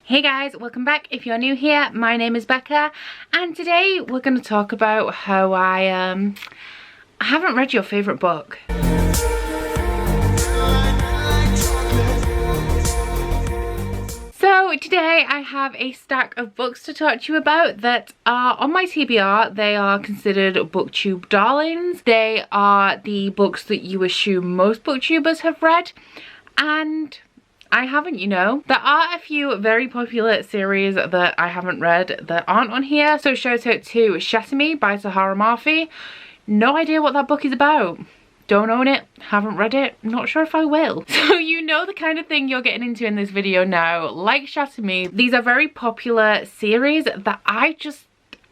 Hey guys, welcome back. If you're new here, my name is Becca and today we're going to talk about how I haven't read your favourite book. So today I have a stack of books to talk to you about that are on my TBR. They are considered booktube darlings. They are the books that you assume most booktubers have read, and I haven't, you know. There are a few very popular series that I haven't read that aren't on here. So shout out to Sesame by Sahara Murphy. No idea what that book is about. Don't own it, haven't read it, not sure if I will. So you know the kind of thing you're getting into in this video now. Like Sesame, these are very popular series that I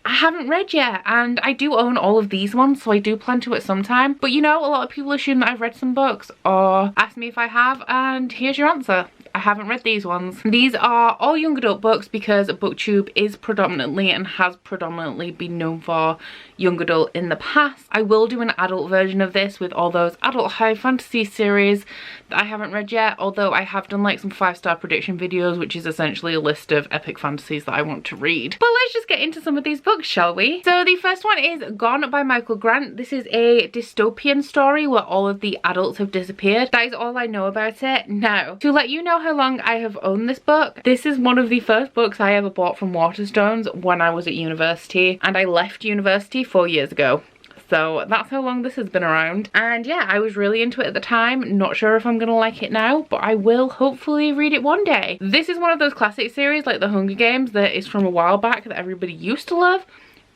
haven't read yet, and I do own all of these ones, so I do plan to at some time. But you know, a lot of people assume that I've read some books or ask me if I have, and here's your answer. I haven't read these ones. These are all young adult books because booktube is predominantly and has predominantly been known for young adult in the past. I will do an adult version of this with all those adult high fantasy series that I haven't read yet, although I have done like some 5-star prediction videos, which is essentially a list of epic fantasies that I want to read. But let's just get into some of these books, shall we? So the first one is Gone by Michael Grant. This is a dystopian story where all of the adults have disappeared. That is all I know about it. Now, to let you know how long I have owned this book, this is one of the first books I ever bought from Waterstones when I was at university, and I left university 4 years ago. So that's how long this has been around. And yeah, I was really into it at the time. Not sure if I'm gonna like it now, but I will hopefully read it one day. This is one of those classic series like The Hunger Games that is from a while back that everybody used to love.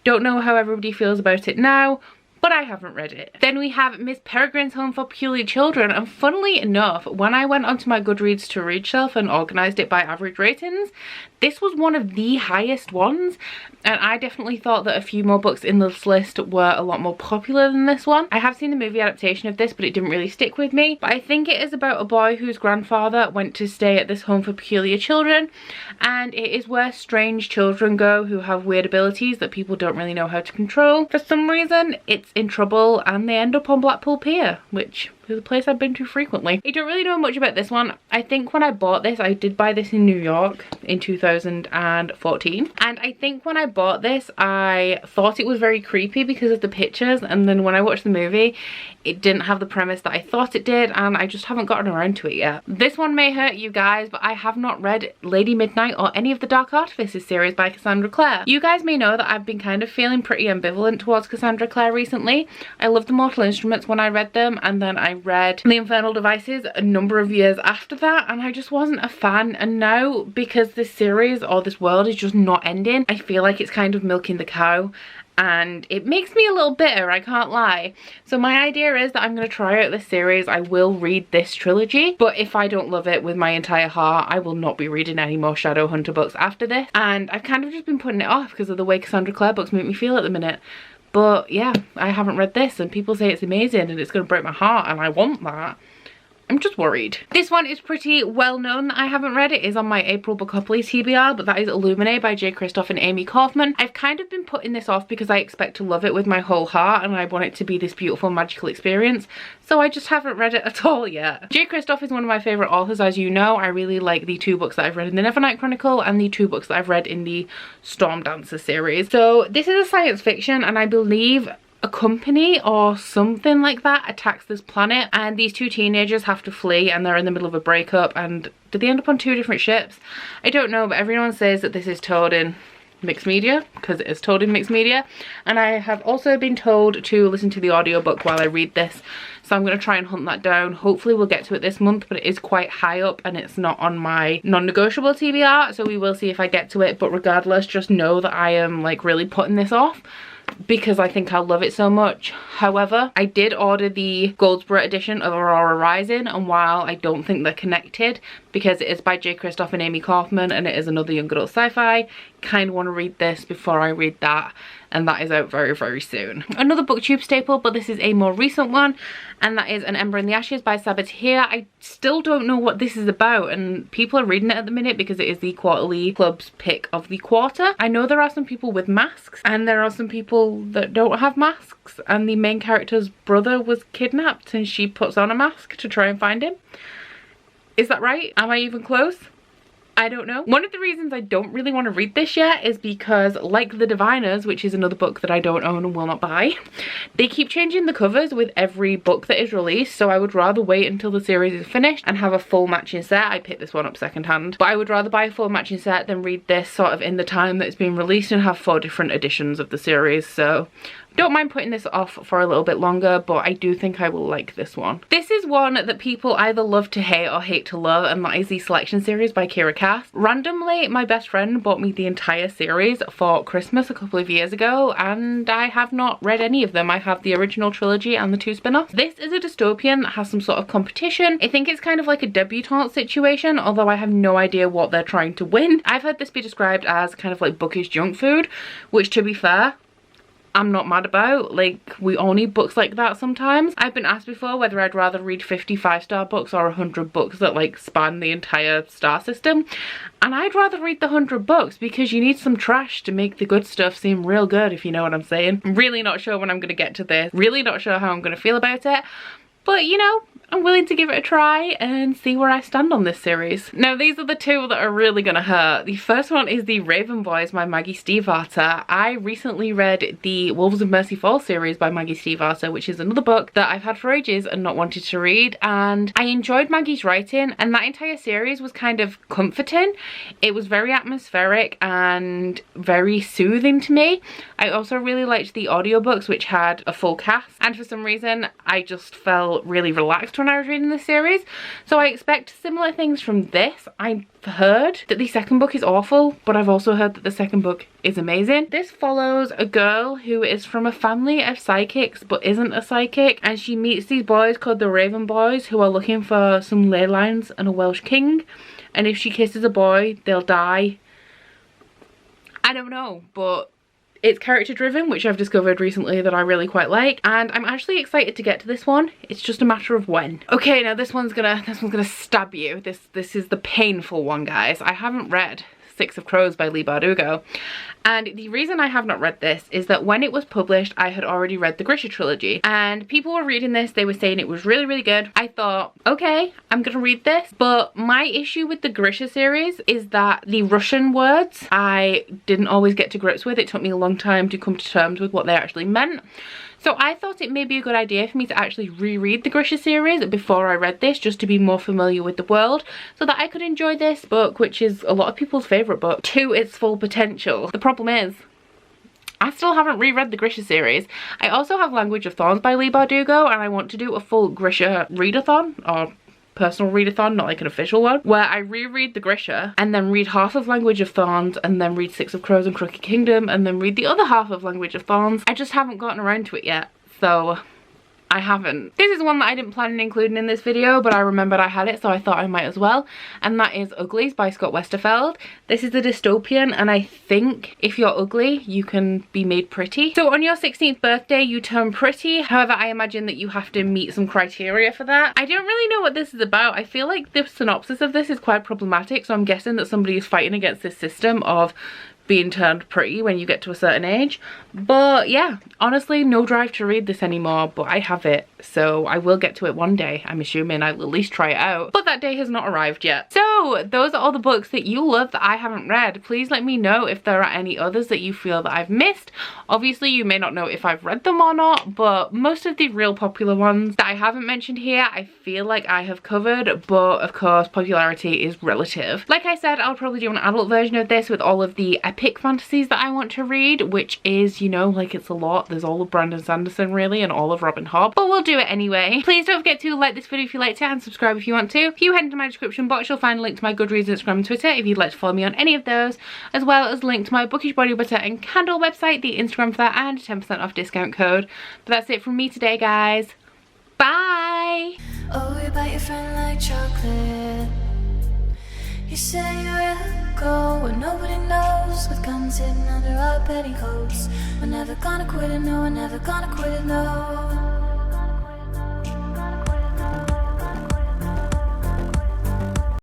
Don't know how everybody feels about it now, but I haven't read it. Then we have Miss Peregrine's Home for Peculiar Children, and funnily enough, when I went onto my Goodreads to read shelf and organised it by average ratings, this was one of the highest ones, and I definitely thought that a few more books in this list were a lot more popular than this one. I have seen the movie adaptation of this, but it didn't really stick with me. But I think it is about a boy whose grandfather went to stay at this home for peculiar children, and it is where strange children go who have weird abilities that people don't really know how to control. For some reason, it's in trouble and they end up on Blackpool Pier, which is a place I've been to frequently. I don't really know much about this one. I think when I bought this, I did buy this in New York in 2014. And I think when I bought this, I thought it was very creepy because of the pictures. And then when I watched the movie, it didn't have the premise that I thought it did, and I just haven't gotten around to it yet. This one may hurt you guys, but I have not read Lady Midnight or any of the Dark Artifices series by Cassandra Clare. You guys may know that I've been kind of feeling pretty ambivalent towards Cassandra Clare recently. I loved The Mortal Instruments when I read them, and then I read The Infernal Devices a number of years after that, and I just wasn't a fan. And now, because this series or this world is just not ending, I feel like it's kind of milking the cow, and it makes me a little bitter, I can't lie. So my idea is that I'm going to try out this series. I will read this trilogy, but if I don't love it with my entire heart, I will not be reading any more Shadowhunter books after this. And I've kind of just been putting it off because of the way Cassandra Clare books make me feel at the minute. But yeah, I haven't read this, and people say it's amazing and it's going to break my heart, and I want that. I'm just worried. This one is pretty well known that I haven't read. It is on my April Bookopoly TBR, but that is Illuminae by J. Kristoff and Amy Kaufman. I've kind of been putting this off because I expect to love it with my whole heart, and I want it to be this beautiful magical experience, so I just haven't read it at all yet. J. Kristoff is one of my favourite authors, as you know. I really like the 2 books that I've read in the Nevernight Chronicle and the 2 books that I've read in the Storm Dancer series. So this is a science fiction, and I believe a company or something like that attacks this planet, and these 2 teenagers have to flee, and they're in the middle of a breakup. And do they end up on 2 different ships? I don't know, but everyone says that this is told in mixed media because it is told in mixed media, and I have also been told to listen to the audiobook while I read this, so I'm going to try and hunt that down. Hopefully we'll get to it this month, but it is quite high up and it's not on my non-negotiable TBR, so we will see if I get to it. But regardless, just know that I am like really putting this off because I think I'll love it so much. However, I did order the Goldsboro edition of Aurora Rising, and while I don't think they're connected because it is by J. Kristoff and Amy Kaufman and it is another young adult sci-fi, kind of want to read this before I read that, and that is out very, very soon. Another booktube staple, but this is a more recent one, and that is An Ember in the Ashes by Sabaa Tahir. I still don't know what this is about, and people are reading it at the minute because it is the quarterly club's pick of the quarter. I know there are some people with masks, and there are some people that don't have masks, and the main character's brother was kidnapped and she puts on a mask to try and find him. Is that right? Am I even close? I don't know. One of the reasons I don't really want to read this yet is because, like The Diviners, which is another book that I don't own and will not buy, they keep changing the covers with every book that is released, so I would rather wait until the series is finished and have a full matching set. I picked this one up secondhand, but I would rather buy a full matching set than read this sort of in the time that it's been released and have 4 different editions of the series. So don't mind putting this off for a little bit longer, but I do think I will like this one. This is one that people either love to hate or hate to love, and that is the Selection series by Kira Cass. Randomly, my best friend bought me the entire series for Christmas a couple of years ago, and I have not read any of them. I have the original trilogy and the 2 spin-offs. This is a dystopian that has some sort of competition. I think it's kind of like a debutante situation, although I have no idea what they're trying to win. I've heard this be described as kind of like bookish junk food, which, to be fair, I'm not mad about. Like, we all need books like that sometimes. I've been asked before whether I'd rather read 50 5-star books or 100 books that like span the entire star system, and I'd rather read the 100 books because you need some trash to make the good stuff seem real good, if you know what I'm saying. I'm really not sure when I'm gonna get to this, really not sure how I'm gonna feel about it, but you know, I'm willing to give it a try and see where I stand on this series. Now, these are the 2 that are really gonna hurt. The first one is The Raven Boys by Maggie Stiefvater. I recently read the Wolves of Mercy Fall series by Maggie Stiefvater, which is another book that I've had for ages and not wanted to read, and I enjoyed Maggie's writing, and that entire series was kind of comforting. It was very atmospheric and very soothing to me. I also really liked the audiobooks, which had a full cast, and for some reason I just felt really relaxed when I was reading this series, so I expect similar things from this. I've heard that the second book is awful, but I've also heard that the second book is amazing. This follows a girl who is from a family of psychics but isn't a psychic, and she meets these boys called the Raven Boys who are looking for some ley lines and a Welsh king, and if she kisses a boy they'll die. I don't know, but it's character driven, which I've discovered recently that I really quite like, and I'm actually excited to get to this one. It's just a matter of when. Okay, now this one's gonna stab you. This is the painful one, guys. I haven't read 6 of Crows by Leigh Bardugo, and the reason I have not read this is that when it was published I had already read the Grisha trilogy, and people were reading this, they were saying it was really, really good. I thought, okay, I'm gonna read this, but my issue with the Grisha series is that the Russian words I didn't always get to grips with. It took me a long time to come to terms with what they actually meant. So I thought it may be a good idea for me to actually reread the Grisha series before I read this, just to be more familiar with the world, so that I could enjoy this book, which is a lot of people's favourite book, to its full potential. The problem is, I still haven't reread the Grisha series. I also have Language of Thorns by Leigh Bardugo, and I want to do a full Grisha readathon, or personal readathon, not like an official one, where I reread the Grisha and then read half of Language of Thorns and then read 6 of Crows and Crooked Kingdom and then read the other half of Language of Thorns. I just haven't gotten around to it yet, so I haven't. This is one that I didn't plan on including in this video, but I remembered I had it, so I thought I might as well, and that is Uglies by Scott Westerfeld. This is a dystopian, and I think if you're ugly you can be made pretty. So on your 16th birthday you turn pretty. However, I imagine that you have to meet some criteria for that. I don't really know what this is about. I feel like the synopsis of this is quite problematic, so I'm guessing that somebody is fighting against this system of being turned pretty when you get to a certain age. But yeah, honestly, no drive to read this anymore, but I have it, so I will get to it one day. I'm assuming I'll at least try it out, but that day has not arrived yet. So those are all the books that you love that I haven't read. Please let me know if there are any others that you feel that I've missed. Obviously you may not know if I've read them or not, but most of the real popular ones that I haven't mentioned here I feel like I have covered, but of course popularity is relative. Like I said, I'll probably do an adult version of this with all of the epic fantasies that I want to read, which is, you know, like, it's a lot. There's all of Brandon Sanderson really and all of Robin Hobb, but we'll do it anyway. Please don't forget to like this video if you liked it and subscribe if you want to. If you head into my description box you'll find a link to my Goodreads, Instagram and Twitter if you'd like to follow me on any of those, as well as a link to my Bookish body butter and candle website, the Instagram for that, and a 10% off discount code. But that's it from me today, guys. Bye! Oh, you bite your friend like chocolate. You say you're a go when nobody knows, with guns hidden under our petticoats. We're never gonna quit it, no, we're never gonna quit it, no.